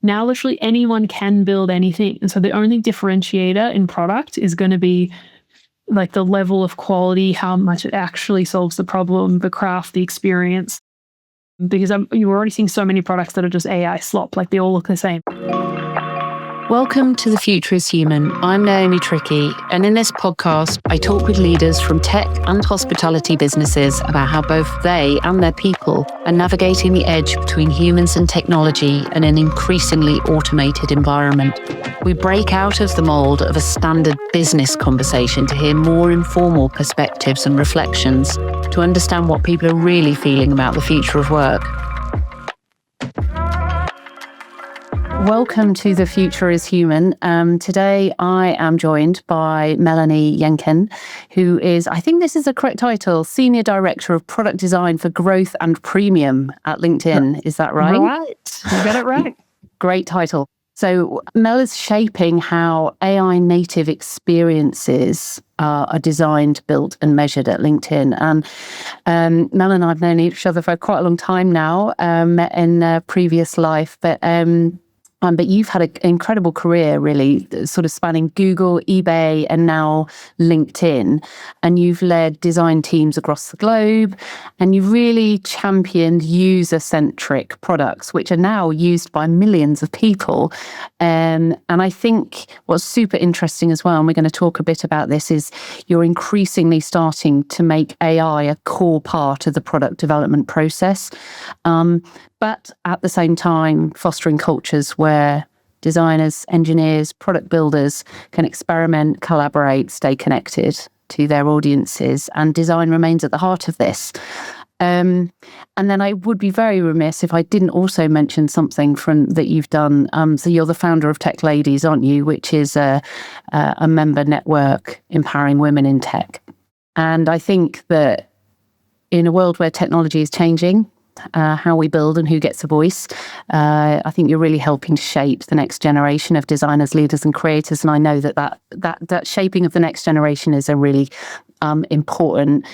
now literally anyone can build anything. And so the only differentiator in product is going to be like the level of quality, how much it actually solves the problem, the craft, the experience. Because you're already seeing so many products that are just AI slop, like they all look the same. Welcome to The Future is Human. I'm Naomi Trickey, and in this podcast, I talk with leaders from tech and hospitality businesses about how both they and their people are navigating the edge between humans and technology in an increasingly automated environment. We break out of the mold of a standard business conversation to hear more informal perspectives and reflections, to understand what people are really feeling about the future of work. Welcome to The Future is Human. Today I am joined by Melanie Yencken, who is, I think this is a correct title, Senior Director of Product Design for Growth and Premium at LinkedIn. Is that right? Right. You got it right. Great title. So Mel is shaping how AI native experiences are designed, built and measured at LinkedIn. And Mel and I have known each other for quite a long time now, met in a previous life, but you've had an incredible career, really, sort of spanning Google, eBay, and now LinkedIn. And you've led design teams across the globe, and you've really championed user-centric products, which are now used by millions of people. And I think what's super interesting as well, and we're going to talk a bit about this, is you're increasingly starting to make AI a core part of the product development process. But at the same time, fostering cultures where designers, engineers, product builders can experiment, collaborate, stay connected to their audiences, and design remains at the heart of this. And then I would be very remiss if I didn't also mention something that you've done. So you're the founder of Tech Ladies, aren't you? Which is a member network empowering women in tech. And I think that in a world where technology is changing, how we build and who gets a voice, I think you're really helping to shape the next generation of designers, leaders and creators. And I know that shaping of the next generation is a really important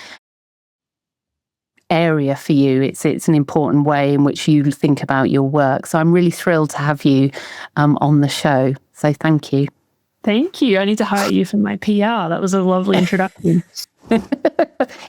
area for you. It's an important way in which you think about your work. So I'm really thrilled to have you on the show. So thank you. Thank you. I need to hire you for my PR. That was a lovely introduction.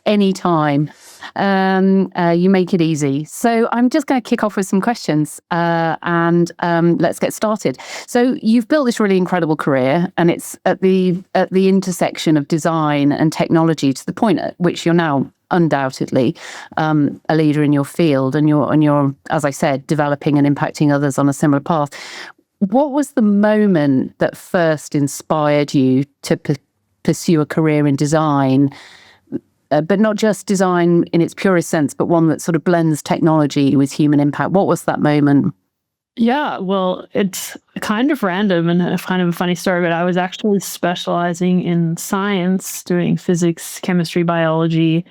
Anytime. You make it easy. So I'm just going to kick off with some questions and let's get started. So you've built this really incredible career, and it's at the intersection of design and technology, to the point at which you're now undoubtedly a leader in your field, and you're, as I said, developing and impacting others on a similar path. What was the moment that first inspired you to pursue a career in design? But not just design in its purest sense, but one that sort of blends technology with human impact. What was that moment? Yeah, well, it's kind of random and kind of a funny story, but I was actually specializing in science, doing physics, chemistry, biology,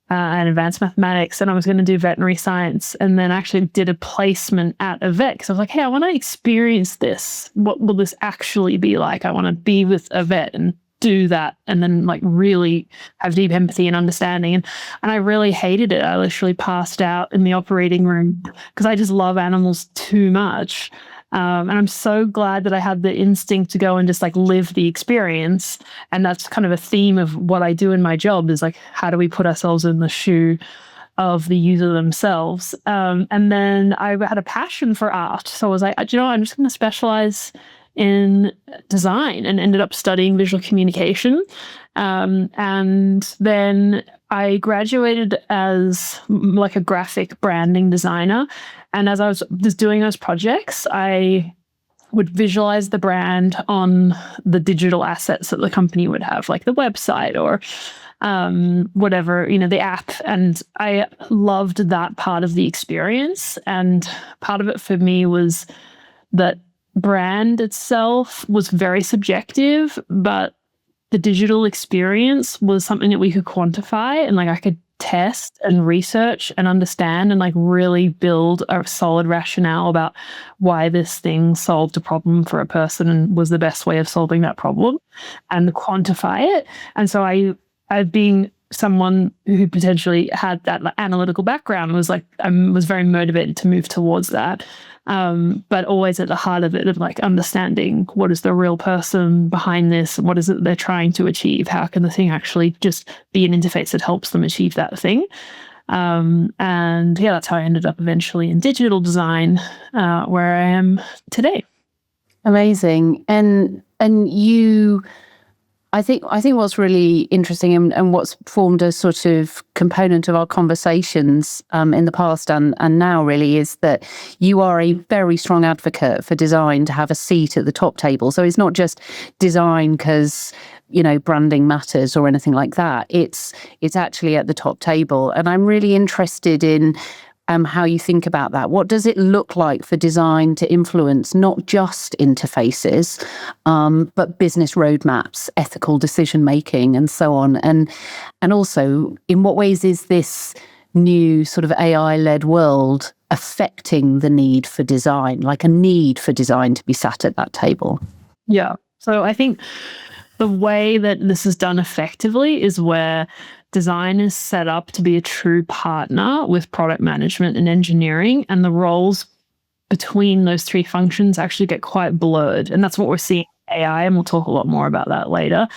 and advanced mathematics, and I was going to do veterinary science, and then actually did a placement at a vet, because I was like, hey, I want to experience this. What will this actually be like? I want to be with a vet and do that, and then like really have deep empathy and understanding. And I really hated it. I literally passed out in the operating room because I just love animals too much. And I'm so glad that I had the instinct to go and just like live the experience. And that's kind of a theme of what I do in my job, is like, how do we put ourselves in the shoe of the user themselves? And then I had a passion for art. So I was like, do you know what? I'm just going to specialize in design, and ended up studying visual communication. And then I graduated as like a graphic branding designer. And as I was just doing those projects, I would visualize the brand on the digital assets that the company would have, like the website or whatever, the app. And I loved that part of the experience. And part of it for me was that brand itself was very subjective, but the digital experience was something that we could quantify, and like I could test and research and understand and like really build a solid rationale about why this thing solved a problem for a person and was the best way of solving that problem, and quantify it. And so I've been someone who potentially had that like, analytical background was like, was very motivated to move towards that. But always at the heart of it, of like understanding what is the real person behind this, what is it they're trying to achieve, how can the thing actually just be an interface that helps them achieve that thing. And yeah, that's how I ended up eventually in digital design, where I am today. Amazing. And you, I think what's really interesting and what's formed a sort of component of our conversations in the past and now really is that you are a very strong advocate for design to have a seat at the top table. So it's not just design because, you know, branding matters or anything like that. It's actually at the top table. And I'm really interested in how you think about that. What does it look like for design to influence not just interfaces, but business roadmaps, ethical decision making, and so on? And also, in what ways is this new sort of AI-led world affecting the need for design, like a need for design to be sat at that table? Yeah. So I think the way that this is done effectively is where design is set up to be a true partner with product management and engineering, and the roles between those three functions actually get quite blurred. And that's what we're seeing in AI, and we'll talk a lot more about that later.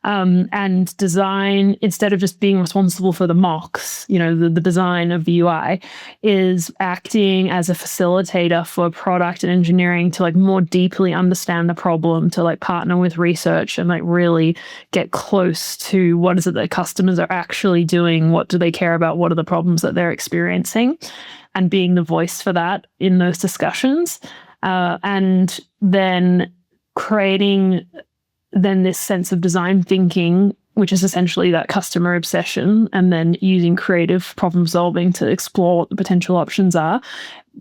And design, instead of just being responsible for the mocks, you know, the design of the UI, is acting as a facilitator for product and engineering to like more deeply understand the problem, to like partner with research and like really get close to what is it that customers are actually doing, what do they care about, what are the problems that they're experiencing, and being the voice for that in those discussions. And then creating then this sense of design thinking, which is essentially that customer obsession, and then using creative problem solving to explore what the potential options are,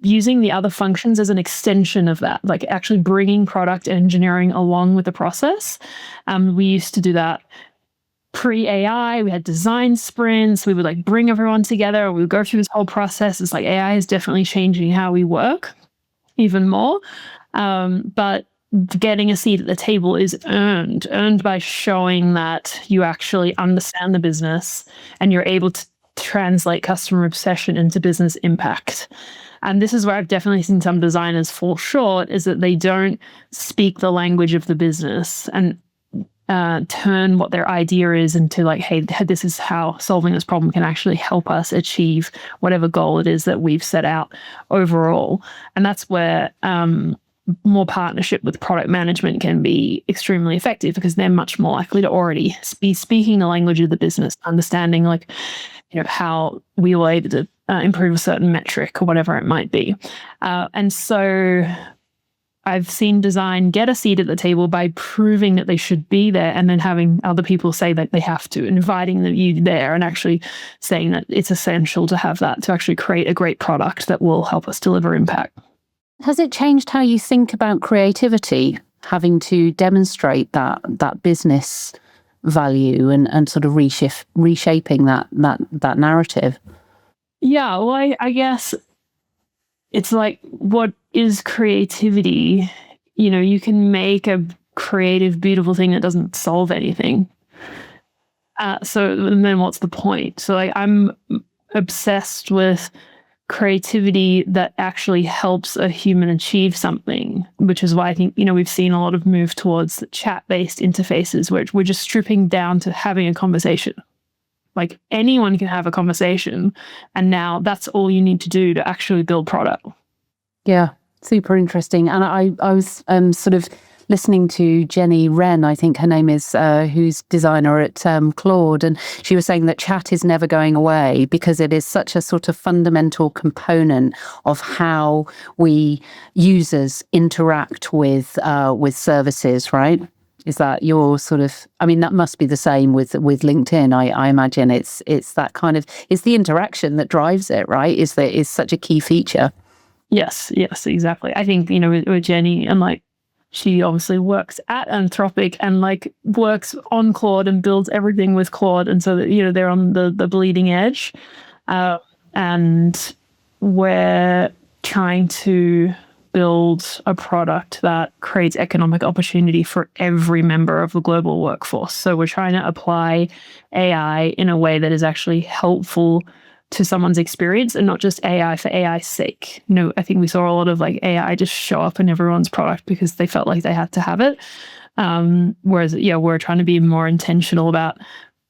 using the other functions as an extension of that, like actually bringing product engineering along with the process. We used to do that pre-AI. We had design sprints. We would like bring everyone together. We would go through this whole process. It's like AI is definitely changing how we work even more. But getting a seat at the table is earned by showing that you actually understand the business and you're able to translate customer obsession into business impact. And this is where I've definitely seen some designers fall short, is that they don't speak the language of the business and turn what their idea is into like, hey, this is how solving this problem can actually help us achieve whatever goal it is that we've set out overall. And that's where more partnership with product management can be extremely effective, because they're much more likely to already be speaking the language of the business, understanding like, you know, how we were able to improve a certain metric or whatever it might be. And so I've seen design get a seat at the table by proving that they should be there, and then having other people say that they have to, inviting you there and actually saying that it's essential to have that to actually create a great product that will help us deliver impact. Has it changed how you think about creativity, having to demonstrate that business value and sort of reshaping that narrative? Yeah, well, I guess it's like, what is creativity? You know, you can make a creative, beautiful thing that doesn't solve anything. So then what's the point? So I'm obsessed with creativity that actually helps a human achieve something, which is why I think, you know, we've seen a lot of move towards chat-based interfaces, where we're just stripping down to having a conversation. Like anyone can have a conversation, and now that's all you need to do to actually build product. Yeah, super interesting. And I was sort of listening to Jenny Wren, I think her name is, who's designer at Claude, and she was saying that chat is never going away because it is such a sort of fundamental component of how we users interact with services, right? Is that your sort of, I mean, that must be the same with LinkedIn. I imagine it's that kind of, it's the interaction that drives it, right? Is such a key feature. Yes, exactly. I think, you know, with Jenny, and like, she obviously works at Anthropic and like works on Claude and builds everything with Claude. And so that, you know, they're on the bleeding edge. And we're trying to build a product that creates economic opportunity for every member of the global workforce. So we're trying to apply AI in a way that is actually helpful to someone's experience and not just AI for AI's sake. I think we saw a lot of like AI just show up in everyone's product because they felt like they had to have it. Whereas, we're trying to be more intentional about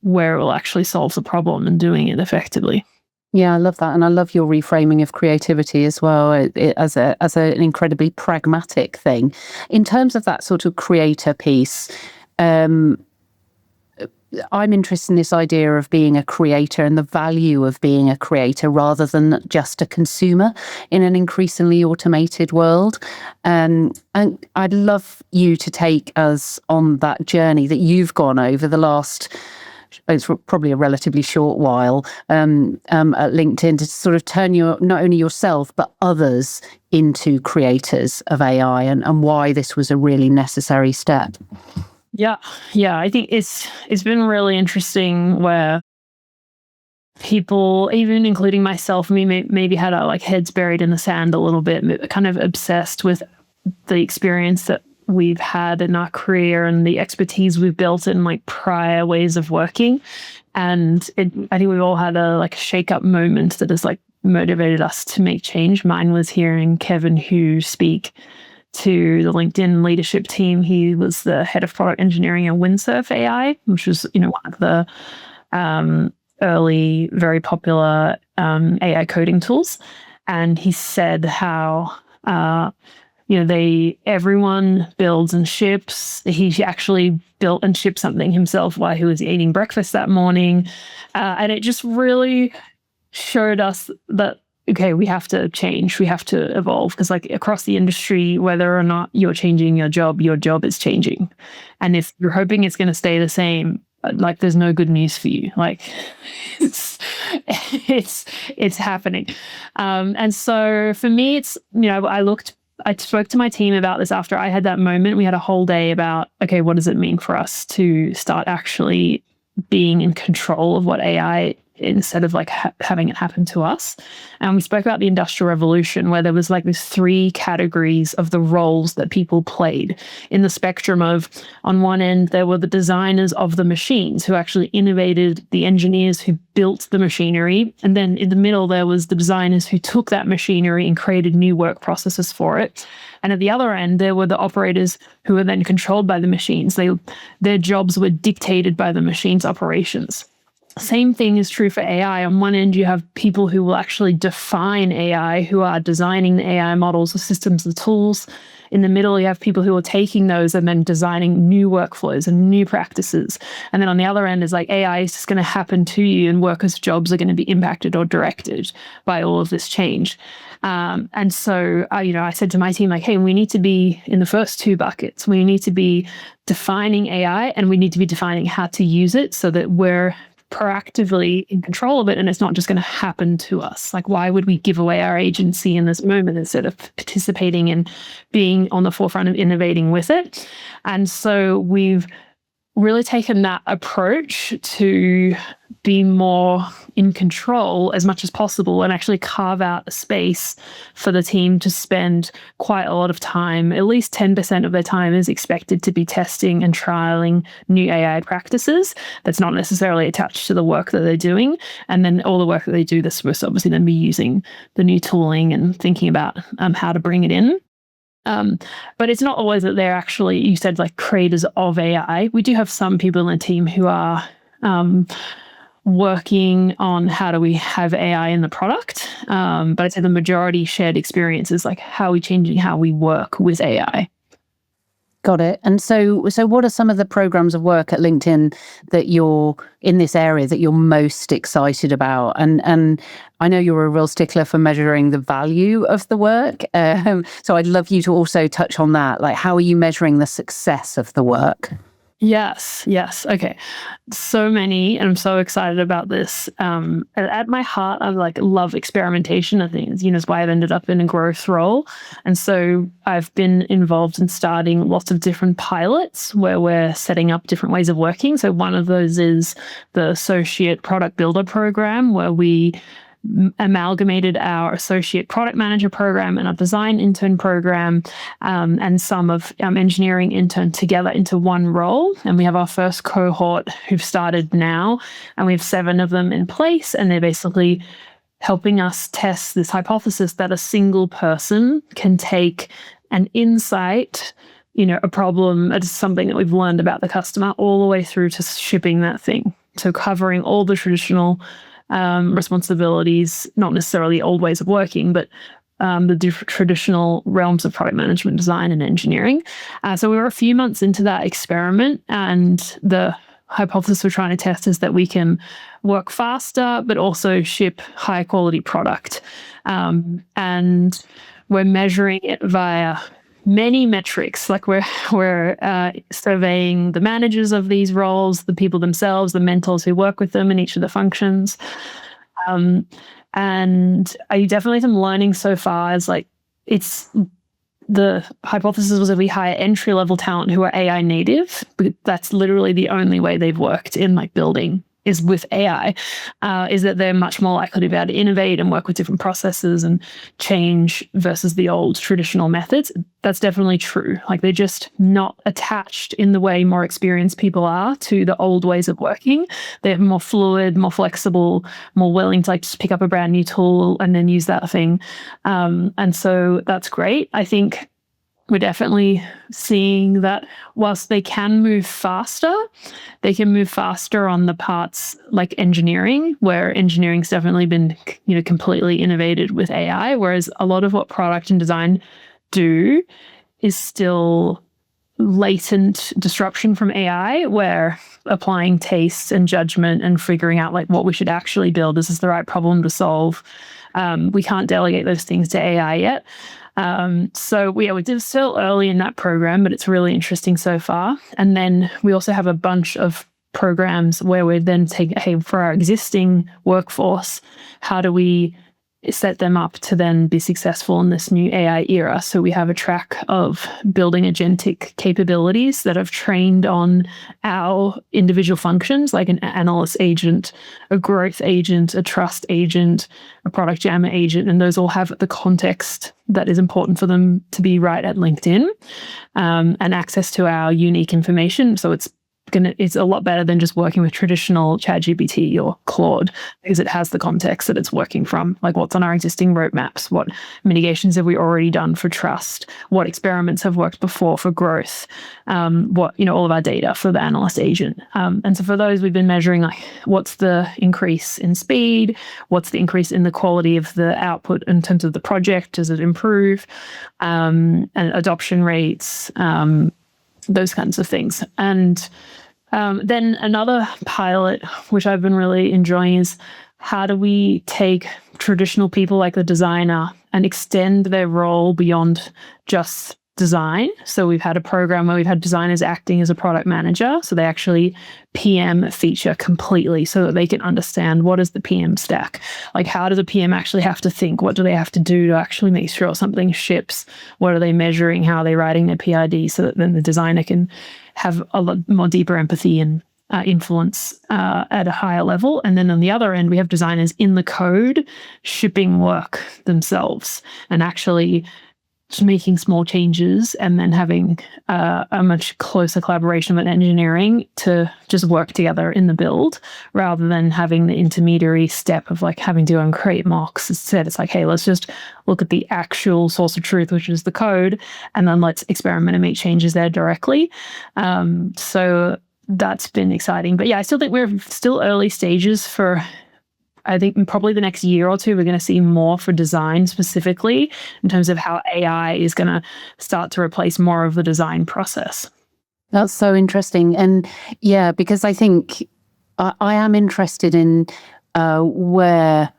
where it will actually solve the problem and doing it effectively. Yeah, I love that, and I love your reframing of creativity as well, as an incredibly pragmatic thing. In terms of that sort of creator piece, I'm interested in this idea of being a creator and the value of being a creator rather than just a consumer in an increasingly automated world. And I'd love you to take us on that journey that you've gone over the last, it's probably a relatively short while at LinkedIn, to sort of turn not only yourself but others into creators of AI, and why this was a really necessary step. Yeah. I think it's been really interesting where people, even including myself, maybe had our like heads buried in the sand a little bit, kind of obsessed with the experience that we've had in our career and the expertise we've built in like prior ways of working. And I think we've all had a shake-up moment that has like motivated us to make change. Mine was hearing Kevin Hu speak to the LinkedIn leadership team. He was the head of product engineering at Windsurf AI, which was, one of the early, very popular AI coding tools. And he said how everyone builds and ships. He actually built and shipped something himself while he was eating breakfast that morning. And it just really showed us that, okay, we have to change. We have to evolve, because like across the industry, whether or not you're changing your job is changing. And if you're hoping it's going to stay the same, like there's no good news for you. Like it's happening. And so for me, it's, I spoke to my team about this after I had that moment. We had a whole day about, okay, what does it mean for us to start actually being in control of what AI, instead of like having it happen to us. And we spoke about the Industrial Revolution, where there was like these 3 categories of the roles that people played in the spectrum of, on one end, there were the designers of the machines who actually innovated, the engineers who built the machinery. And then in the middle, there was the designers who took that machinery and created new work processes for it. And at the other end, there were the operators who were then controlled by the machines. Their jobs were dictated by the machine's operations. Same thing is true for AI. On one end, you have people who will actually define AI, who are designing the AI models, the systems, the tools. In the middle, you have people who are taking those and then designing new workflows and new practices. And then on the other end is like AI is just going to happen to you, and workers' jobs are going to be impacted or directed by all of this change. And so, I said to my team, like, hey, we need to be in the first 2 buckets. We need to be defining AI, and we need to be defining how to use it so that we're proactively in control of it, and it's not just going to happen to us. Like, why would we give away our agency in this moment instead of participating and being on the forefront of innovating with it? And so we've really taken that approach to be more in control as much as possible, and actually carve out a space for the team to spend quite a lot of time. At least 10% of their time is expected to be testing and trialing new AI practices that's not necessarily attached to the work that they're doing. And then all the work that they do, they're supposed to obviously then be using the new tooling and thinking about how to bring it in. But it's not always that they're actually, you said, like creators of AI. We do have some people in the team who are working on how do we have AI in the product. But I'd say the majority shared experience is like, how are we changing how we work with AI? Got it. And so what are some of the programs of work at LinkedIn that you're in this area that you're most excited about? And I know you're a real stickler for measuring the value of the work. So I'd love you to also touch on that. Like, how are you measuring the success of the work? Yes. Okay. So many, and I'm so excited about this. At my heart, I love experimentation. I think it's why I've ended up in a growth role. And so I've been involved in starting lots of different pilots where we're setting up different ways of working. So one of those is the Associate Product Builder program, where we amalgamated our associate product manager program and our design intern program, and some of engineering intern together into one role. And we have our first cohort who've started now, and we have 7 of them in place, and they're basically helping us test this hypothesis that a single person can take an insight, a problem, it's something that we've learned about the customer, all the way through to shipping that thing. So covering all the traditional responsibilities, not necessarily old ways of working, but the traditional realms of product management, design, and engineering. So we were a few months into that experiment, and the hypothesis we're trying to test is that we can work faster, but also ship high quality product. And we're measuring it via many metrics. Like we're surveying the managers of these roles, the people themselves, the mentors who work with them in each of the functions. And I definitely am learning so far is like, it's the hypothesis was that we hire entry level talent who are AI native, but that's literally the only way they've worked in like building is with AI, is that they're much more likely to be able to innovate and work with different processes and change versus the old traditional methods. That's definitely true. Like they're just not attached in the way more experienced people are to the old ways of working. They're more fluid, more flexible, more willing to like just pick up a brand new tool and then use that thing. And so that's great. I think we're definitely seeing that whilst they can move faster, they can move faster on the parts like engineering, where engineering's definitely been, completely innovated with AI, whereas a lot of what product and design do is still latent disruption from AI, where applying taste and judgment and figuring out like what we should actually build, is this the right problem to solve? We can't delegate those things to AI yet. So we're still early in that program, but it's really interesting so far. And then we also have a bunch of programs where we're then taking, hey, for our existing workforce, how do we set them up to then be successful in this new AI era? So we have a track of building agentic capabilities that have trained on our individual functions, like an analyst agent, a growth agent, a trust agent, a product jammer agent, and those all have the context that is important for them to be right at LinkedIn, and access to our unique information. So it's a lot better than just working with traditional ChatGPT or Claude, because it has the context that it's working from, like what's on our existing roadmaps, what mitigations have we already done for trust, what experiments have worked before for growth, all of our data for the analyst agent. And so for those, we've been measuring like what's the increase in speed, what's the increase in the quality of the output in terms of the project, does it improve, and adoption rates, those kinds of things. And then another pilot, which I've been really enjoying, is how do we take traditional people like the designer and extend their role beyond just design? So we've had a program where we've had designers acting as a product manager. So they actually PM a feature completely so that they can understand what is the PM stack. Like how does a PM actually have to think? What do they have to do to actually make sure something ships? What are they measuring? How are they writing their PID so that then the designer can have a lot more deeper empathy and influence at a higher level? And then on the other end, we have designers in the code shipping work themselves and actually just making small changes and then having a much closer collaboration with engineering to just work together in the build, rather than having the intermediary step of like having to go and create mocks. Instead, it's like, hey, let's just look at the actual source of truth, which is the code, and then let's experiment and make changes there directly. So that's been exciting. But yeah, I still think we're still early stages for, I think probably the next year or two, we're going to see more for design specifically in terms of how AI is going to start to replace more of the design process. That's so interesting. And yeah, because I think I am interested in where,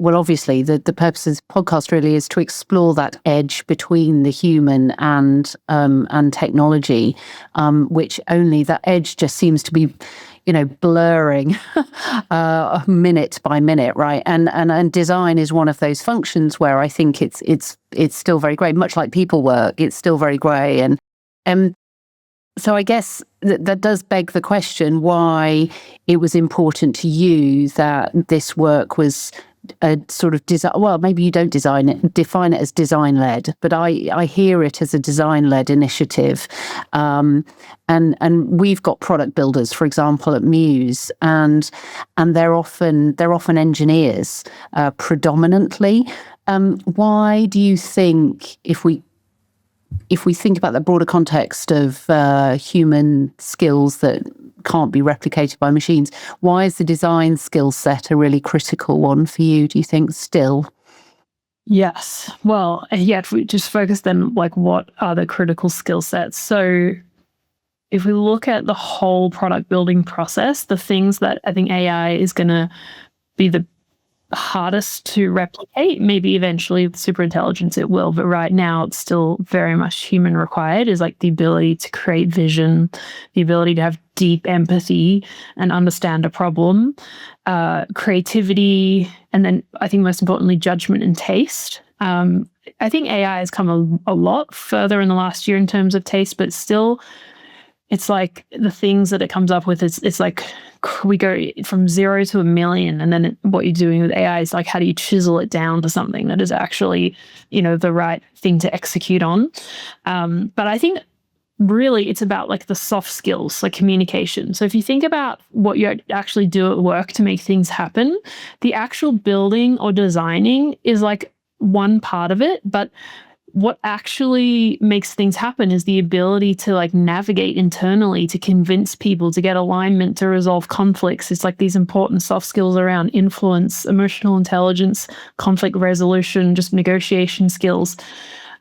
obviously the purpose of this podcast really is to explore that edge between the human and technology, which only that edge just seems to be blurring minute by minute, right? And design is one of those functions where I think it's still very grey, much like people work. It's still very grey, and so I guess that does beg the question why it was important to you that this work was a sort of design, well, maybe you don't define it as design-led, but I hear it as a design-led initiative. And we've got product builders, for example, at Muse, and they're often engineers, predominantly. Why do you think, if we think about the broader context of human skills that can't be replicated by machines, why is the design skill set a really critical one for you, do you think, still? Yes. Well, yeah, if we just focus then, like, what are the critical skill sets? So if we look at the whole product building process, the things that I think AI is going to be the hardest to replicate, maybe eventually with super intelligence it will, but right now it's still very much human required, is like the ability to create vision, the ability to have deep empathy and understand a problem, creativity, and then I think most importantly, judgment and taste. I think AI has come a lot further in the last year in terms of taste, but still it's like the things that it comes up with, it's like we go from 0 to 1,000,000, and then what you're doing with AI is like, how do you chisel it down to something that is actually, the right thing to execute on? But I think really it's about like the soft skills, like communication. So if you think about what you actually do at work to make things happen, the actual building or designing is like one part of it, but what actually makes things happen is the ability to like navigate internally, to convince people, to get alignment, to resolve conflicts. It's like these important soft skills around influence, emotional intelligence, conflict resolution, just negotiation skills.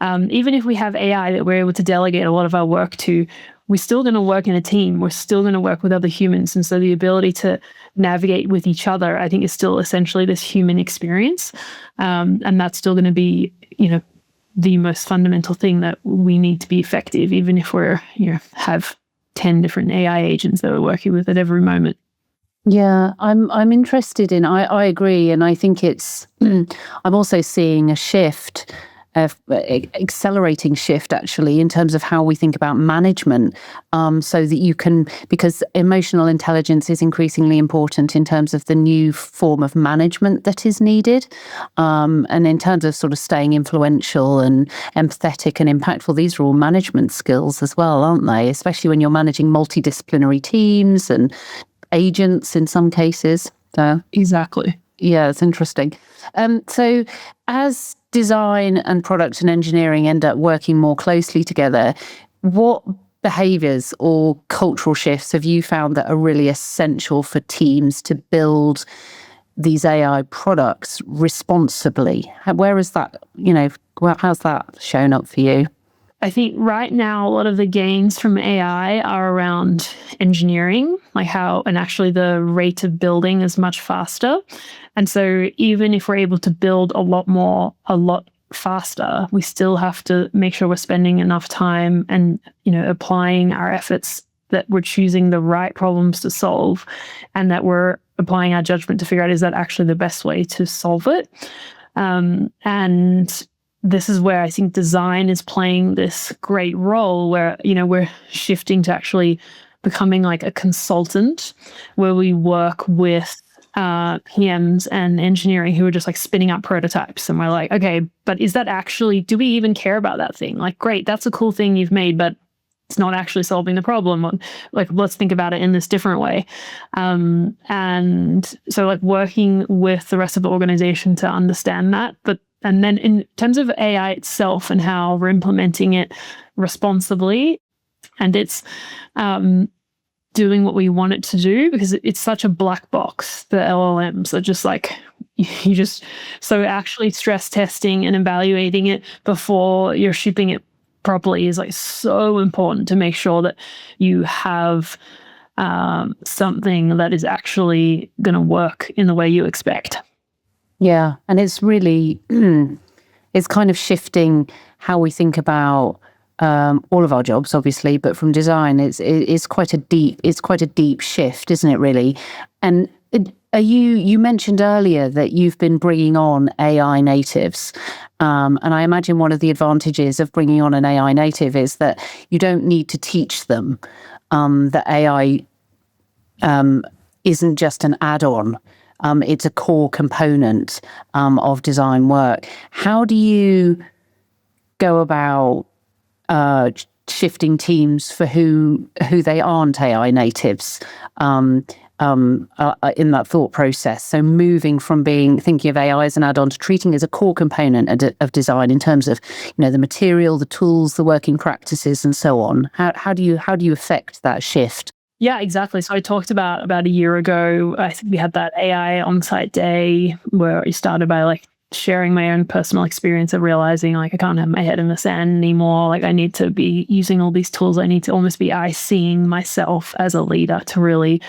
Even if we have AI that we're able to delegate a lot of our work to, we're still going to work in a team. We're still going to work with other humans. And so the ability to navigate with each other, I think, is still essentially this human experience. And that's still going to be, the most fundamental thing that we need to be effective, even if we're, have 10 different AI agents that we're working with at every moment. Yeah, I'm interested in, I agree. And I think it's, I'm also seeing a shift, accelerating shift actually, in terms of how we think about management, so that you can, because emotional intelligence is increasingly important in terms of the new form of management that is needed, and in terms of sort of staying influential and empathetic and impactful. These are all management skills as well, aren't they? Especially when you're managing multidisciplinary teams and agents in some cases. So Exactly. yeah, it's interesting. So as design and product and engineering end up working more closely together, what behaviors or cultural shifts have you found that are really essential for teams to build these AI products responsibly? Where is that, how's that shown up for you? I think right now, a lot of the gains from AI are around engineering, like how, and actually the rate of building is much faster. And so even if we're able to build a lot faster, we still have to make sure we're spending enough time and, applying our efforts, that we're choosing the right problems to solve, and that we're applying our judgment to figure out, is that actually the best way to solve it? And this is where I think design is playing this great role, where, we're shifting to actually becoming like a consultant, where we work with PMs and engineering who are just like spinning up prototypes. And we're like, okay, but is that actually, do we even care about that thing? Like, great, that's a cool thing you've made, but it's not actually solving the problem. Like, let's think about it in this different way. And so like working with the rest of the organization to understand that. And then in terms of AI itself and how we're implementing it responsibly, and it's doing what we want it to do, because it's such a black box. The LLMs are just like, so actually stress testing and evaluating it before you're shipping it properly is like so important, to make sure that you have something that is actually going to work in the way you expect. Yeah, and it's really, it's kind of shifting how we think about all of our jobs, obviously, but from design, it's quite a deep shift, isn't it? Really, and you mentioned earlier that you've been bringing on AI natives, and I imagine one of the advantages of bringing on an AI native is that you don't need to teach them that AI isn't just an add-on. it's a core component of design work. How do you go about shifting teams for who they aren't AI natives in that thought process? So moving from thinking of AI as an add-on to treating as a core component of design in terms of, the material, the tools, the working practices, and so on. How do you affect that shift? Yeah, exactly. So I talked about a year ago, I think we had that AI on-site day where I started by sharing my own personal experience of realizing I can't have my head in the sand anymore. I need to be using all these tools. I need to almost be seeing myself as a leader to really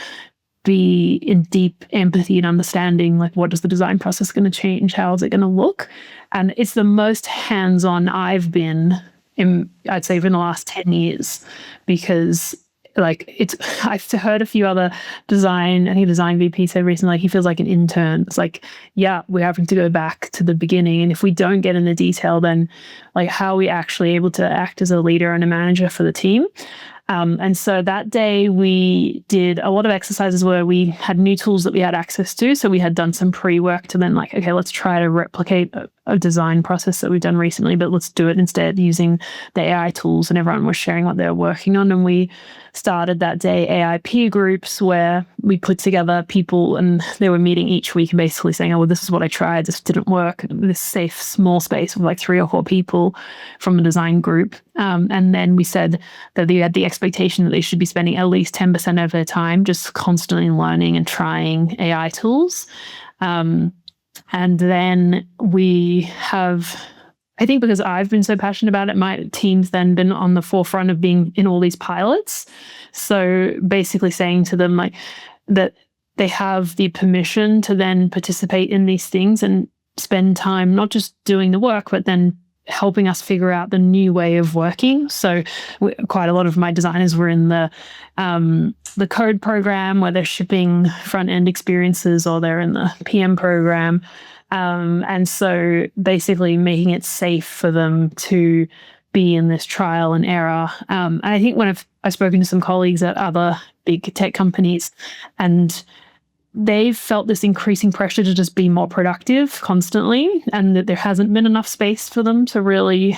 be in deep empathy and understanding what is the design process going to change? How is it going to look? And it's the most hands-on I've been in, I'd say, in the last 10 years, because I've heard a few other design VP said recently, he feels like an intern. It's yeah, we're having to go back to the beginning. And if we don't get in the detail, then how are we actually able to act as a leader and a manager for the team? And so that day we did a lot of exercises where we had new tools that we had access to. So we had done some pre-work to then okay, let's try to replicate a design process that we've done recently, but let's do it instead using the AI tools. And everyone was sharing what they were working on. And we started that day AI peer groups where we put together people and they were meeting each week and basically saying, oh, well, this is what I tried. This didn't work. This safe, small space of 3 or 4 people from the design group. And then we said that they had the expectation that they should be spending at least 10% of their time just constantly learning and trying AI tools. And then we have, I think because I've been so passionate about it, my team's then been on the forefront of being in all these pilots. So basically saying to them that they have the permission to then participate in these things and spend time not just doing the work, but then helping us figure out the new way of working. So quite a lot of my designers were in the code program where they're shipping front-end experiences, or they're in the PM program. And so basically making it safe for them to be in this trial and error. And I think when I've spoken to some colleagues at other big tech companies, and they've felt this increasing pressure to just be more productive constantly, and that there hasn't been enough space for them to really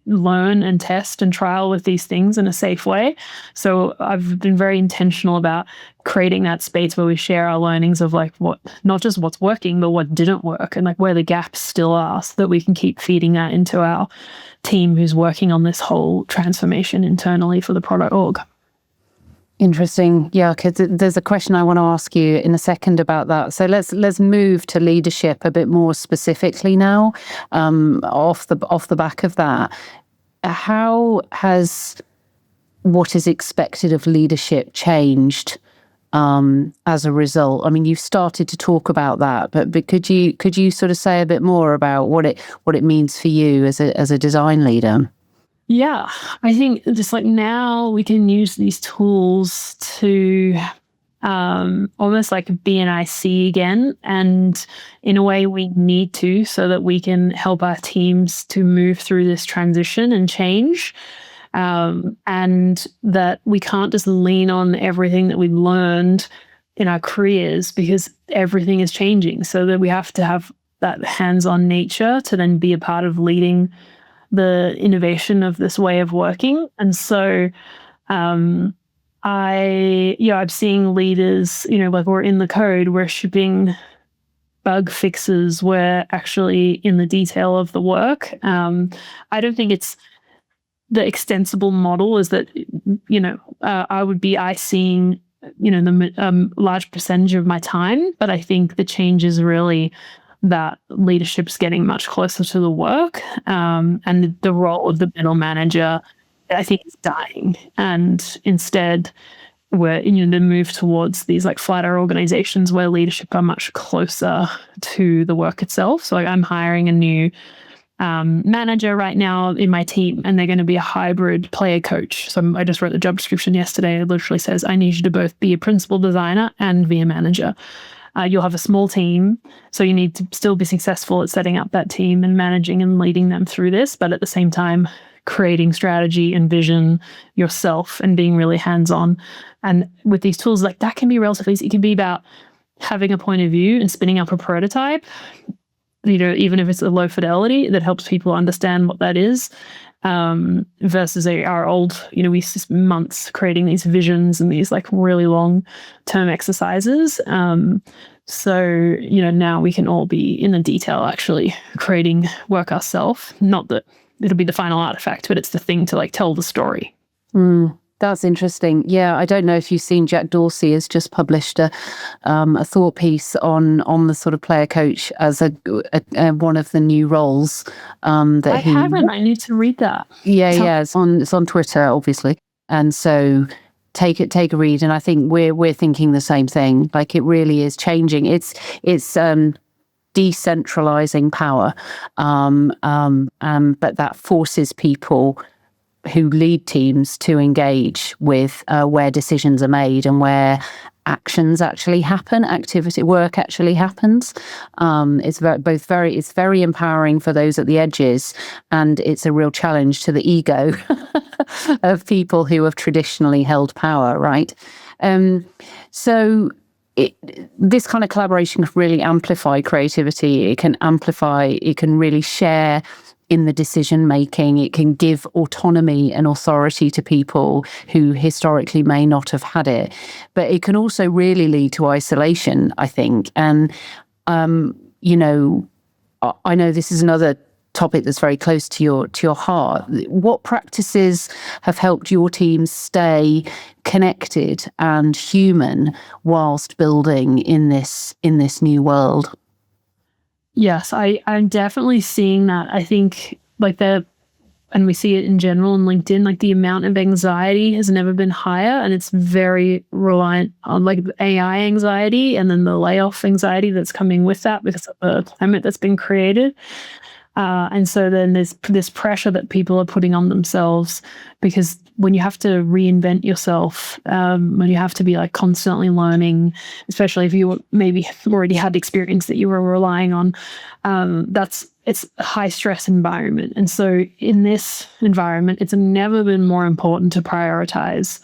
learn and test and trial with these things in a safe way. So I've been very intentional about creating that space where we share our learnings of what, not just what's working, but what didn't work, and where the gaps still are, so that we can keep feeding that into our team who's working on this whole transformation internally for the product org. Interesting. Yeah, because there's a question I want to ask you in a second about that. So let's move to leadership a bit more specifically now. Off the back of that, how has what is expected of leadership changed as a result? I mean, you've started to talk about that, but could you sort of say a bit more about what it means for you as a design leader? Yeah, I think just now we can use these tools to almost be an IC again. And in a way we need to, so that we can help our teams to move through this transition and change. And that we can't just lean on everything that we've learned in our careers, because everything is changing. So that we have to have that hands-on nature to then be a part of leading the innovation of this way of working. And so I'm seeing leaders, we're in the code, we're shipping bug fixes, we're actually in the detail of the work. I don't think it's the extensible model is that, I would be ICing, the large percentage of my time, but I think the change is really that leadership's getting much closer to the work, and the role of the middle manager, I think, is dying. And instead, we're to move towards these flatter organizations where leadership are much closer to the work itself. So I'm hiring a new manager right now in my team, and they're going to be a hybrid player coach. So I just wrote the job description yesterday. It literally says, I need you to both be a principal designer and be a manager. You'll have a small team, so you need to still be successful at setting up that team and managing and leading them through this, but at the same time, creating strategy and vision yourself and being really hands-on. And with these tools, that can be relatively easy. It can be about having a point of view and spinning up a prototype, even if it's a low fidelity, that helps people understand what that is, versus our old, we spent months creating these visions and these like really long term exercises. So, now we can all be in the detail actually creating work ourselves. Not that it'll be the final artifact, but it's the thing to like tell the story. That's interesting. Yeah, I don't know if you've seen, Jack Dorsey has just published a thought piece on the sort of player coach as a one of the new roles. I haven't. I need to read that. Yeah. It's on Twitter, obviously, and so take a read. And I think we're thinking the same thing. Like, it really is changing. It's decentralizing power, but that forces people who lead teams to engage with where decisions are made and where actions actually happen, work actually happens. It's very empowering for those at the edges, and it's a real challenge to the ego of people who have traditionally held power, right? This kind of collaboration can really amplify creativity. It can really share in the decision making. It can give autonomy and authority to people who historically may not have had it. But it can also really lead to isolation, I think. And, I know this is another topic that's very close to your heart. What practices have helped your team stay connected and human whilst building in this new world? Yes, I'm definitely seeing that. I think and we see it in general on LinkedIn, like the amount of anxiety has never been higher, and it's very reliant on like AI anxiety and then the layoff anxiety that's coming with that because of the climate that's been created. And so then there's this pressure that people are putting on themselves, because when you have to reinvent yourself, when you have to be like constantly learning, especially if you maybe already had experience that you were relying on, it's a high stress environment. And so in this environment, it's never been more important to prioritize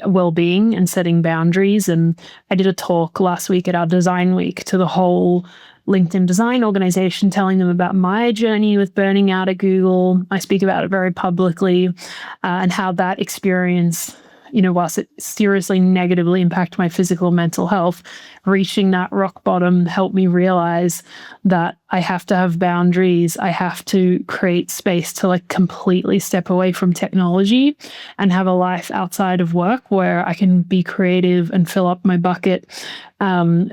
well-being and setting boundaries. And I did a talk last week at our design week to the whole LinkedIn design organization, telling them about my journey with burning out at Google. I speak about it very publicly, and how that experience, whilst it seriously negatively impacted my physical and mental health, reaching that rock bottom helped me realize that I have to have boundaries. I have to create space to like completely step away from technology and have a life outside of work where I can be creative and fill up my bucket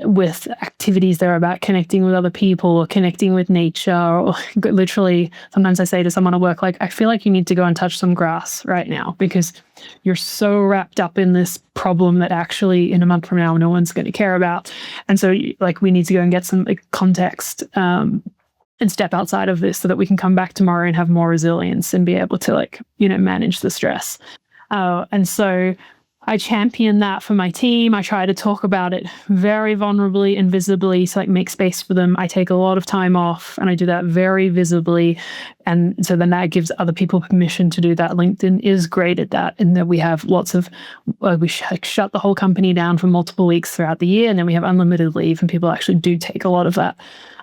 with activities that are about connecting with other people or connecting with nature. Or literally, sometimes I say to someone at work, like, I feel like you need to go and touch some grass right now because you're so wrapped up in this problem that actually in a month from now, no one's going to care about. And so like, we need to go and get some context and step outside of this so that we can come back tomorrow and have more resilience and be able to manage the stress. And so I champion that for my team. I try to talk about it very vulnerably and visibly to make space for them. I take a lot of time off and I do that very visibly. And so then that gives other people permission to do that. LinkedIn is great at that, in that we have lots of, we shut the whole company down for multiple weeks throughout the year, and then we have unlimited leave, and people actually do take a lot of that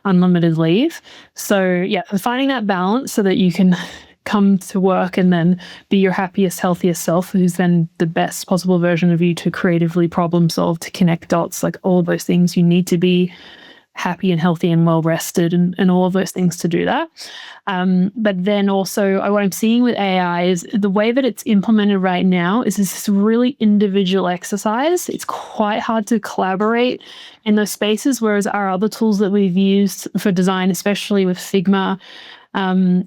unlimited leave. So yeah, finding that balance so that you can come to work and then be your happiest, healthiest self, who's then the best possible version of you to creatively problem solve, to connect dots, like all of those things. You need to be happy and healthy and well rested and all of those things to do that. But then also what I'm seeing with AI is the way that it's implemented right now is this really individual exercise. It's quite hard to collaborate in those spaces, whereas our other tools that we've used for design, especially with Figma,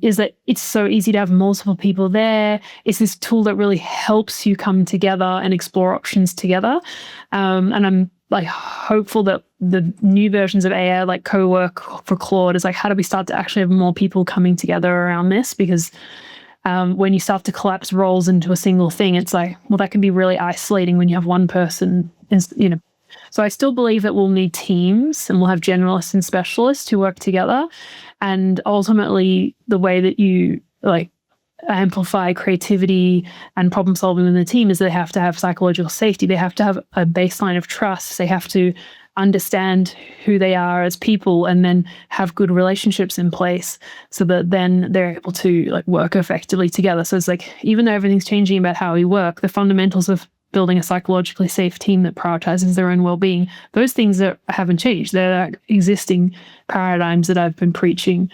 is that it's so easy to have multiple people there. It's this tool that really helps you come together and explore options together. And I'm hopeful that the new versions of AI, like co-work for Claude, is how do we start to actually have more people coming together around this? Because when you start to collapse roles into a single thing, it's that can be really isolating when you have one person, So I still believe that we'll need teams and we'll have generalists and specialists who work together. And ultimately, the way that you amplify creativity and problem solving in the team is they have to have psychological safety. They have to have a baseline of trust. They have to understand who they are as people and then have good relationships in place so that then they're able to like work effectively together. So it's like, even though everything's changing about how we work, the fundamentals of building a psychologically safe team that prioritizes their own well-being, those things haven't changed. They're like existing paradigms that I've been preaching,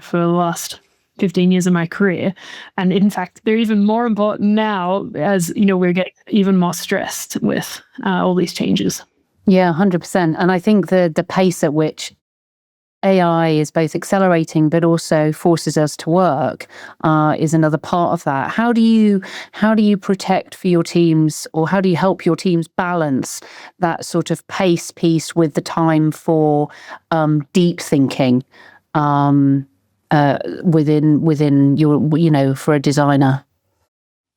for the last 15 years of my career. And in fact, they're even more important now as, we're getting even more stressed with all these changes. Yeah, 100%. And I think the pace at which AI is both accelerating but also forces us to work is another part of that. How do you protect for your teams, or how do you help your teams balance that sort of pace piece with the time for deep thinking within your, for a designer?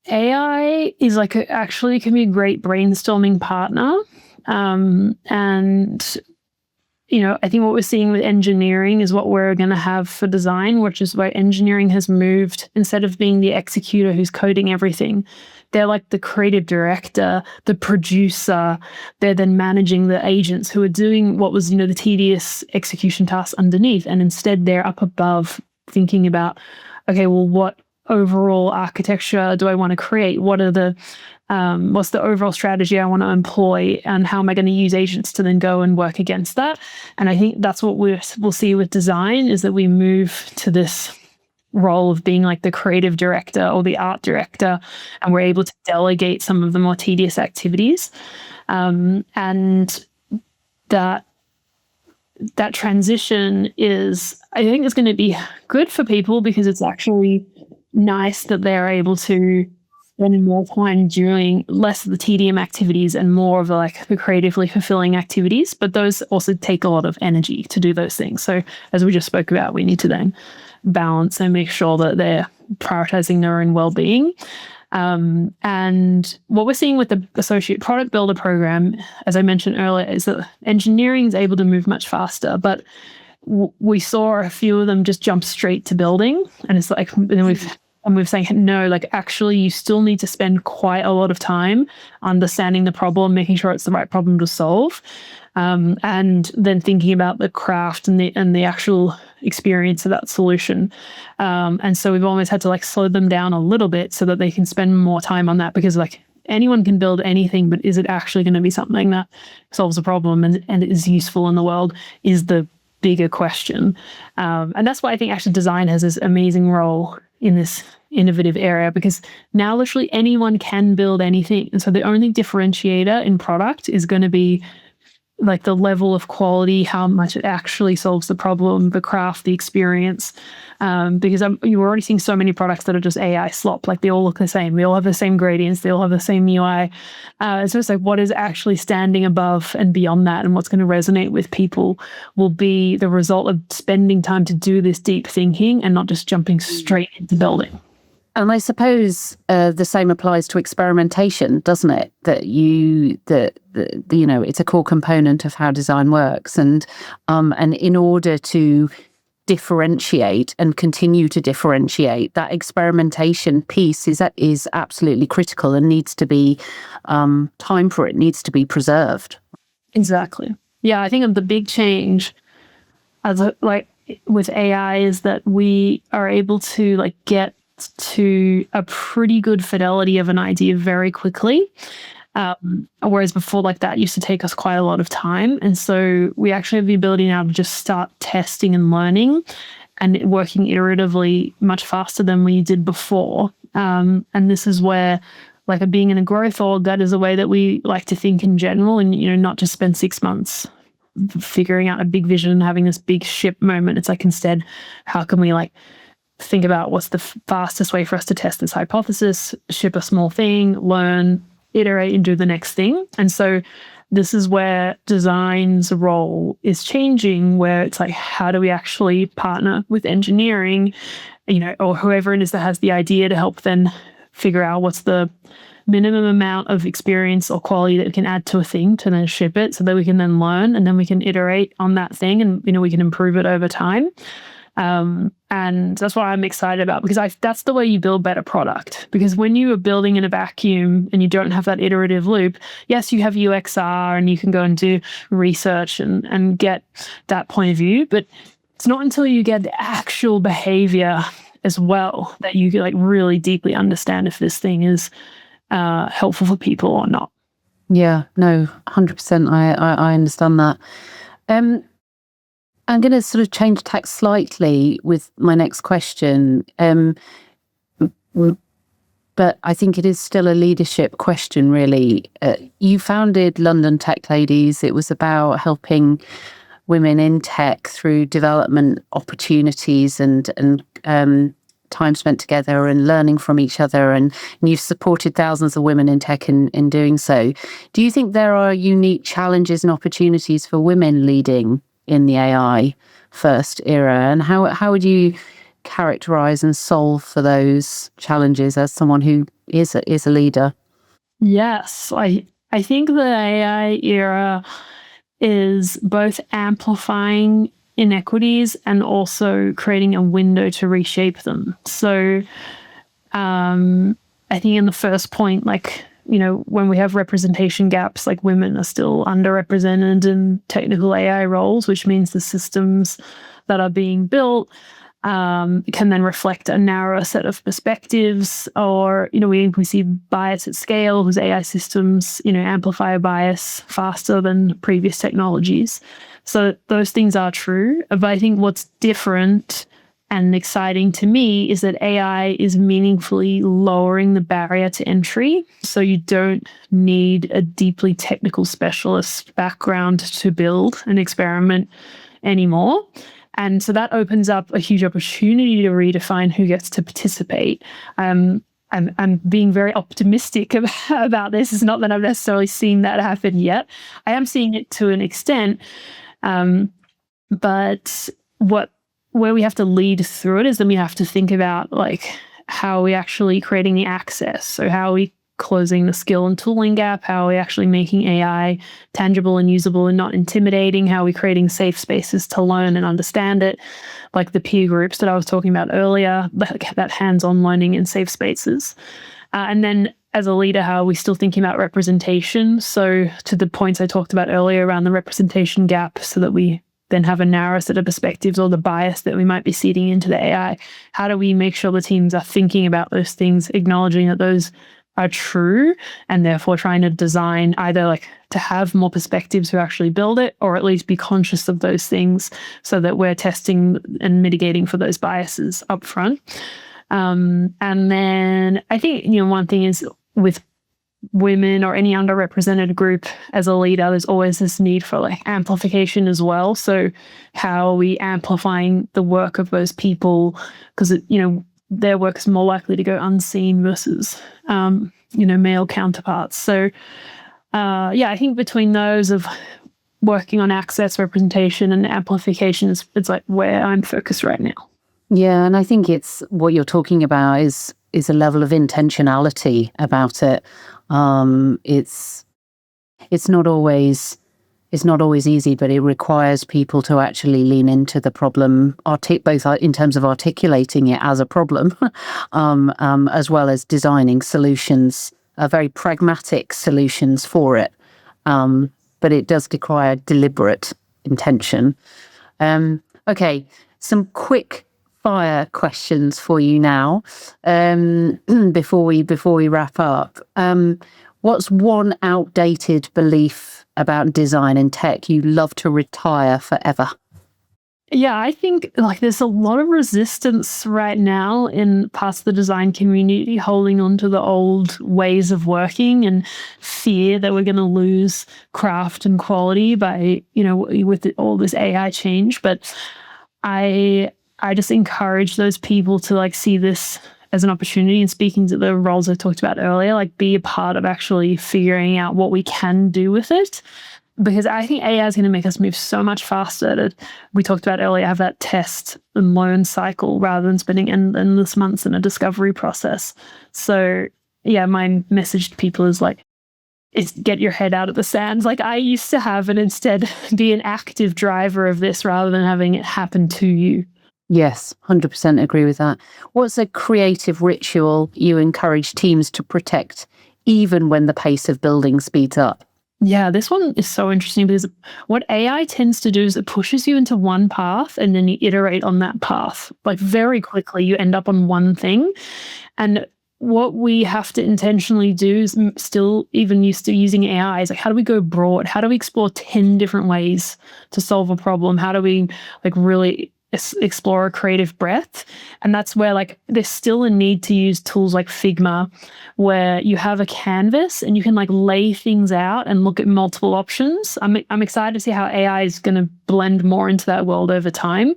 AI is actually can be a great brainstorming partner. And I think what we're seeing with engineering is what we're going to have for design, which is why engineering has moved, instead of being the executor who's coding everything, they're like the creative director, the producer. They're then managing the agents who are doing what was, the tedious execution tasks underneath. And instead they're up above thinking about, okay, well, what overall architecture do I want to create? What are the what's the overall strategy I want to employ, and how am I going to use agents to then go and work against that? And I think that's what we'll see with design, is that we move to this role of being like the creative director or the art director, and we're able to delegate some of the more tedious activities. And that transition is, I think, is going to be good for people, because it's actually nice that they're able to spend more time doing less of the tedium activities and more of the creatively fulfilling activities. But those also take a lot of energy to do those things. So as we just spoke about, we need to then balance and make sure that they're prioritizing their own well-being. And what we're seeing with the Associate Product Builder program, as I mentioned earlier, is that engineering is able to move much faster, but we saw a few of them just jump straight to building. And it's like, we've saying, no, actually you still need to spend quite a lot of time understanding the problem, making sure it's the right problem to solve. And then thinking about the craft and the actual experience of that solution. And so we've almost had to slow them down a little bit so that they can spend more time on that, because anyone can build anything, but is it actually going to be something that solves a problem and is useful in the world, is the bigger question. And that's why I think actually design has this amazing role in this innovative area, because now literally anyone can build anything. And so the only differentiator in product is going to be the level of quality, how much it actually solves the problem, the craft, the experience. Because you're already seeing so many products that are just AI slop. They all look the same. They all have the same gradients. They all have the same UI. So it's what is actually standing above and beyond that, and what's going to resonate with people will be the result of spending time to do this deep thinking and not just jumping straight into building. And I suppose the same applies to experimentation, doesn't it? That it's a core component of how design works, and in order to differentiate and continue to differentiate, that experimentation piece is absolutely critical and needs to be time for it needs to be preserved. Exactly. Yeah, I think the big change with AI is that we are able to get to a pretty good fidelity of an idea very quickly. Whereas before, that used to take us quite a lot of time. And so we actually have the ability now to just start testing and learning and working iteratively much faster than we did before. And this is where, being in a growth org, that is a way that we like to think in general, and, not just spend 6 months figuring out a big vision and having this big ship moment. It's instead, how can we think about what's the fastest way for us to test this hypothesis, ship a small thing, learn, iterate, and do the next thing. And so this is where design's role is changing, where it's how do we actually partner with engineering, or whoever it is that has the idea, to help then figure out what's the minimum amount of experience or quality that we can add to a thing to then ship it, so that we can then learn, and then we can iterate on that thing, and we can improve it over time. And that's what I'm excited about, because that's the way you build better product. Because when you are building in a vacuum and you don't have that iterative loop, yes, you have UXR and you can go and do research and get that point of view, but it's not until you get the actual behavior as well that you like really deeply understand if this thing is helpful for people or not. Yeah, no, 100%. I understand that. I'm going to sort of change tack slightly with my next question. But I think it is still a leadership question, really. You founded London Tech Ladies. It was about helping women in tech through development opportunities and time spent together and learning from each other. And you've supported thousands of women in tech in doing so. Do you think there are unique challenges and opportunities for women leading in the AI first era? And how would you characterize and solve for those challenges as someone who is a leader? Yes, I think the AI era is both amplifying inequities and also creating a window to reshape them. So I think in the first point, like, when we have representation gaps, like women are still underrepresented in technical AI roles, which means the systems that are being built can then reflect a narrower set of perspectives. Or, we see bias at scale because AI systems, amplify a bias faster than previous technologies. So those things are true. But I think what's different and exciting to me is that AI is meaningfully lowering the barrier to entry. So you don't need a deeply technical specialist background to build an experiment anymore. And so that opens up a huge opportunity to redefine who gets to participate. I'm being very optimistic about this. It's not that I've necessarily seen that happen yet. I am seeing it to an extent. But where we have to lead through it is then we have to think about like how are we actually creating the access. So how are we closing the skill and tooling gap? How are we actually making AI tangible and usable and not intimidating? How are we creating safe spaces to learn and understand it? Like the peer groups that I was talking about earlier, that hands-on learning in safe spaces. And then as a leader, how are we still thinking about representation? So to the points I talked about earlier around the representation gap, so that we then have a narrow set of perspectives or the bias that we might be seeding into the AI. How do we make sure the teams are thinking about those things, acknowledging that those are true, and therefore trying to design either like to have more perspectives who actually build it, or at least be conscious of those things so that we're testing and mitigating for those biases up front. And then I think, one thing is with women or any underrepresented group as a leader, there's always this need for like amplification as well. So how are we amplifying the work of those people? Because, their work is more likely to go unseen versus, male counterparts. So, I think between those of working on access, representation, and amplification, it's like where I'm focused right now. Yeah, and I think it's what you're talking about is a level of intentionality about it. It's not always easy, but it requires people to actually lean into the problem, both in terms of articulating it as a problem, as well as designing solutions, very pragmatic solutions for it. But it does require deliberate intention. Okay, some quick fire questions for you now, before we wrap up. What's one outdated belief about design and tech you'd love to retire forever? Yeah, I think like there's a lot of resistance right now in parts of the design community holding on to the old ways of working, and fear that we're going to lose craft and quality by, with all this AI change. But I just encourage those people to like see this as an opportunity, and speaking to the roles I talked about earlier, like be a part of actually figuring out what we can do with it. Because I think AI is going to make us move so much faster. We talked about earlier, have that test and learn cycle rather than spending endless months in a discovery process. So yeah, my message to people is like, is get your head out of the sands like I used to have, and instead be an active driver of this rather than having it happen to you. Yes, 100% agree with that. What's a creative ritual you encourage teams to protect even when the pace of building speeds up? Yeah, this one is so interesting because what AI tends to do is it pushes you into one path and then you iterate on that path. Like very quickly, you end up on one thing. And what we have to intentionally do is still even used to using AI is like, how do we go broad? How do we explore 10 different ways to solve a problem? How do we like really explore a creative breadth? And that's where like there's still a need to use tools like Figma, where you have a canvas and you can like lay things out and look at multiple options. I'm excited to see how AI is going to blend more into that world over time.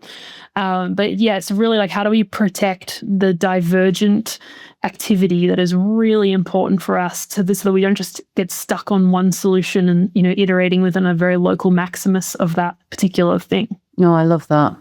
But yeah, it's really like, how do we protect the divergent activity that is really important for us to this, so that we don't just get stuck on one solution and, you know, iterating within a very local maximus of that particular thing. No, I love that.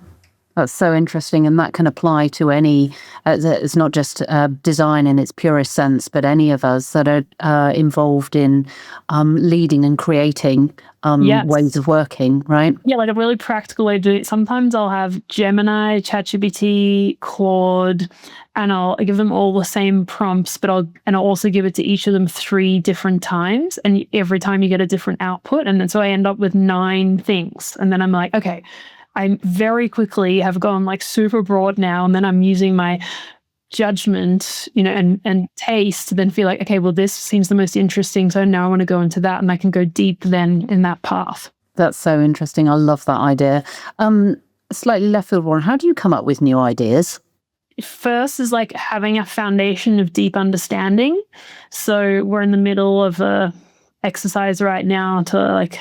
That's so interesting, and that can apply to any. It's not just design in its purest sense, but any of us that are involved in leading and creating Yes. ways of working, right? Yeah, like a really practical way to do it. Sometimes I'll have Gemini, ChatGPT, Claude, and I'll give them all the same prompts, but I'll also give it to each of them 3 different times, and every time you get a different output, and then so I end up with 9 things, and then I'm like, okay, I very quickly have gone like super broad now, and then I'm using my judgment, you know, and taste to then feel like, okay, well, this seems the most interesting, so now I want to go into that, and I can go deep then in that path. That's so interesting. I love that idea. Slightly left field one. How do you come up with new ideas? First is like having a foundation of deep understanding. So we're in the middle of a exercise right now to like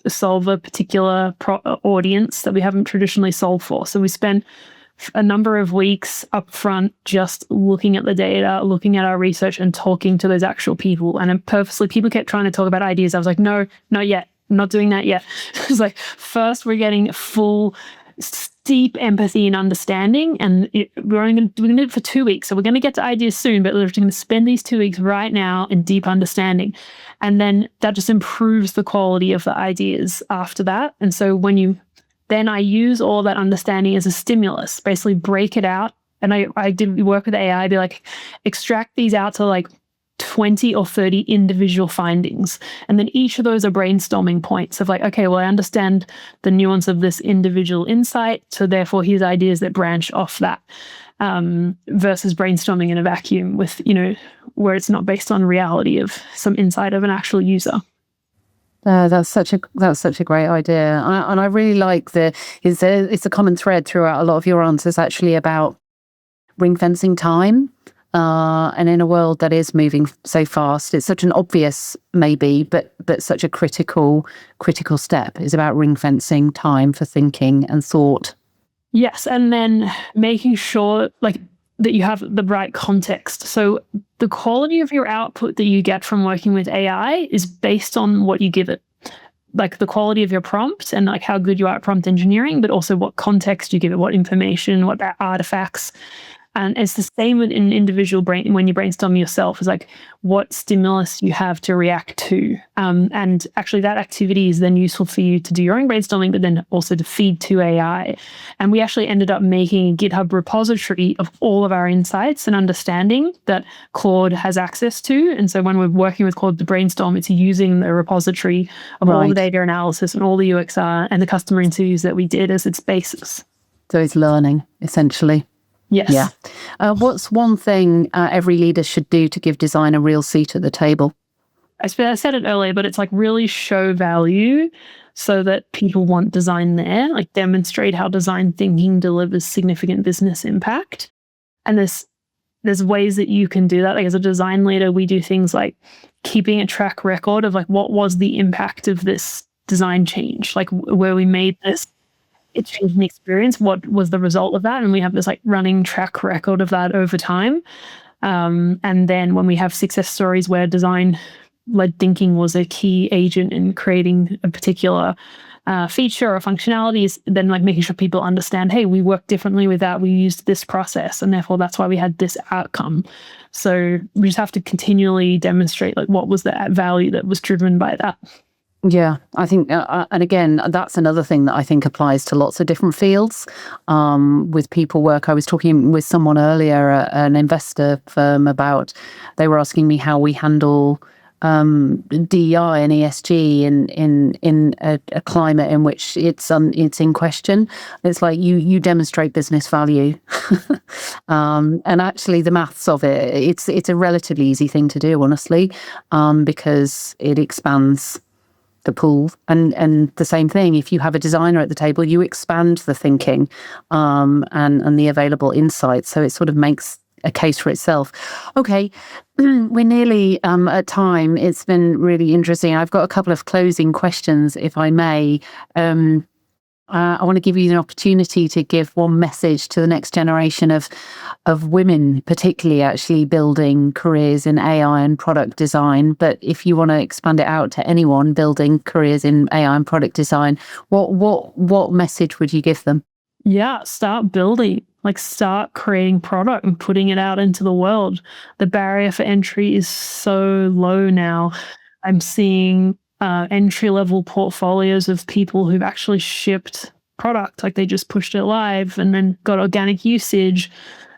solve a particular audience that we haven't traditionally solved for. So we spend a number of weeks up front just looking at the data, looking at our research and talking to those actual people. And then purposely people kept trying to talk about ideas. I was like, no, not yet. I'm not doing that yet. It's like, first we're getting full deep empathy and understanding, and we're going to do it for 2 weeks. So we're going to get to ideas soon, but we're just going to spend these 2 weeks right now in deep understanding. And then that just improves the quality of the ideas after that. And so then I use all that understanding as a stimulus, basically break it out. And I did work with AI, be like, extract these out to like 20 or 30 individual findings. And then each of those are brainstorming points of like, okay, well, I understand the nuance of this individual insight, so therefore here's ideas that branch off that, versus brainstorming in a vacuum with, you know, where it's not based on reality of some insight of an actual user. That's such a great idea, and I really like it's a common thread throughout a lot of your answers actually about ring fencing time. And in a world that is moving so fast, it's such an obvious maybe, but such a critical step is about ring fencing time for thinking and thought. Yes, and then making sure like that you have the right context. So the quality of your output that you get from working with AI is based on what you give it. Like the quality of your prompt and like how good you are at prompt engineering, but also what context you give it, what information, what artifacts. And it's the same with an individual brain when you brainstorm yourself, is like what stimulus you have to react to. And actually that activity is then useful for you to do your own brainstorming, but then also to feed to AI. And we actually ended up making a GitHub repository of all of our insights and understanding that Claude has access to. And so when we're working with Claude to brainstorm, it's using the repository of all the data analysis and all the UXR and the customer interviews that we did as its basis. So it's learning, essentially. Yes. Yeah. What's one thing every leader should do to give design a real seat at the table? I said it earlier, but it's like really show value so that people want design there, like demonstrate how design thinking delivers significant business impact. And there's ways that you can do that. Like as a design leader, we do things like keeping a track record of like what was the impact of this design change, like where we made this, it changed the experience. What was the result of that? And we have this like running track record of that over time. And then when we have success stories where design-led thinking was a key agent in creating a particular feature or functionalities, then like making sure people understand, hey, we worked differently with that. We used this process, and therefore that's why we had this outcome. So we just have to continually demonstrate like what was the value that was driven by that. Yeah, I think, and again, that's another thing that I think applies to lots of different fields. With people work, I was talking with someone earlier, an investor firm, about, they were asking me how we handle DEI and ESG in a climate in which it's in question. It's like you demonstrate business value, and actually the maths of it's a relatively easy thing to do, honestly, because it expands the pool. And the same thing, if you have a designer at the table, you expand the thinking and the available insights. So it sort of makes a case for itself. Okay, we're nearly at time. It's been really interesting. I've got a couple of closing questions, if I may. I want to give you an opportunity to give one message to the next generation of women, particularly actually building careers in AI and product design. But if you want to expand it out to anyone building careers in AI and product design, what message would you give them? Yeah, start building, like start creating product and putting it out into the world. The barrier for entry is so low now. I'm seeing entry-level portfolios of people who've actually shipped product, like they just pushed it live and then got organic usage.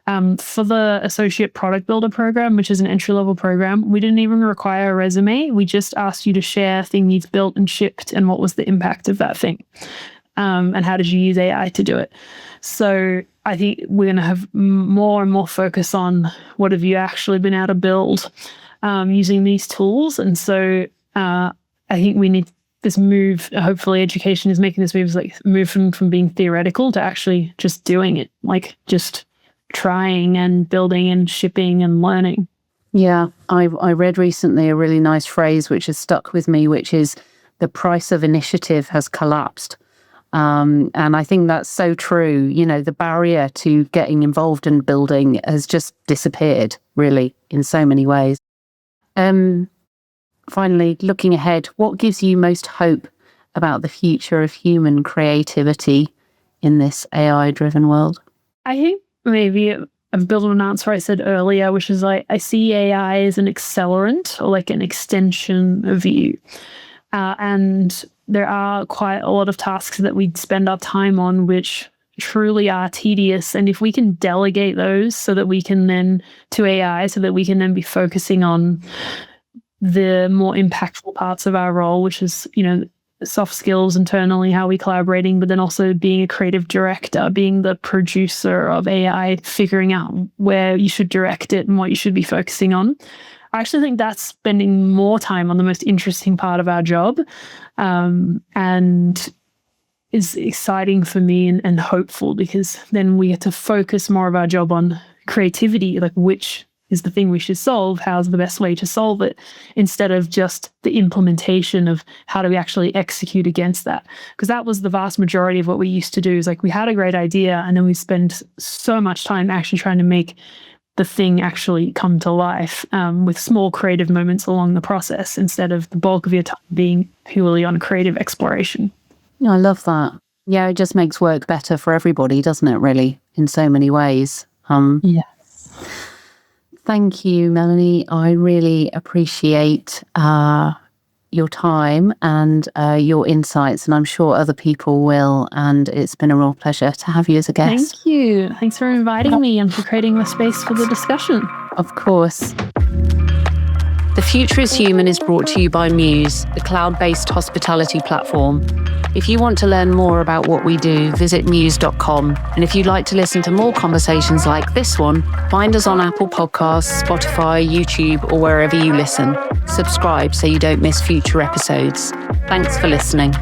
For the Associate Product Builder program, which is an entry-level program, we didn't even require a resume. We just asked you to share a thing you've built and shipped and what was the impact of that thing. And how did you use AI to do it? So I think we're going to have more and more focus on what have you actually been able to build using these tools. And so I think we need this move. Hopefully education is making this move, like move from being theoretical to actually just doing it, like just trying and building and shipping and learning. Yeah, I read recently a really nice phrase which has stuck with me, which is the price of initiative has collapsed. And I think that's so true. You know, the barrier to getting involved in building has just disappeared, really, in so many ways. Finally, looking ahead, what gives you most hope about the future of human creativity in this AI-driven world? I think maybe I've built on an answer I said earlier, which is like I see AI as an accelerant or like an extension of you. And there are quite a lot of tasks that we spend our time on which truly are tedious. And if we can delegate those so that we can then to AI, so that we can then be focusing on the more impactful parts of our role, which is, you know, soft skills internally, how we collaborating, but then also being a creative director, being the producer of AI, figuring out where you should direct it and what you should be focusing on. I actually think that's spending more time on the most interesting part of our job, and is exciting for me and hopeful, because then we get to focus more of our job on creativity, like which is the thing we should solve, how's the best way to solve it, instead of just the implementation of how do we actually execute against that. Because that was the vast majority of what we used to do, is like we had a great idea and then we spend so much time actually trying to make the thing actually come to life, with small creative moments along the process, instead of the bulk of your time being purely on creative exploration. I love that. Yeah, it just makes work better for everybody, doesn't it, really, in so many ways. Yes. Thank you, Melanie. I really appreciate your time and your insights, and I'm sure other people will. And it's been a real pleasure to have you as a guest. Thank you. Thanks for inviting me and for creating the space for the discussion. Of course. The Future is Human is brought to you by Muse, the cloud-based hospitality platform. If you want to learn more about what we do, visit muse.com. And if you'd like to listen to more conversations like this one, find us on Apple Podcasts, Spotify, YouTube, or wherever you listen. Subscribe so you don't miss future episodes. Thanks for listening.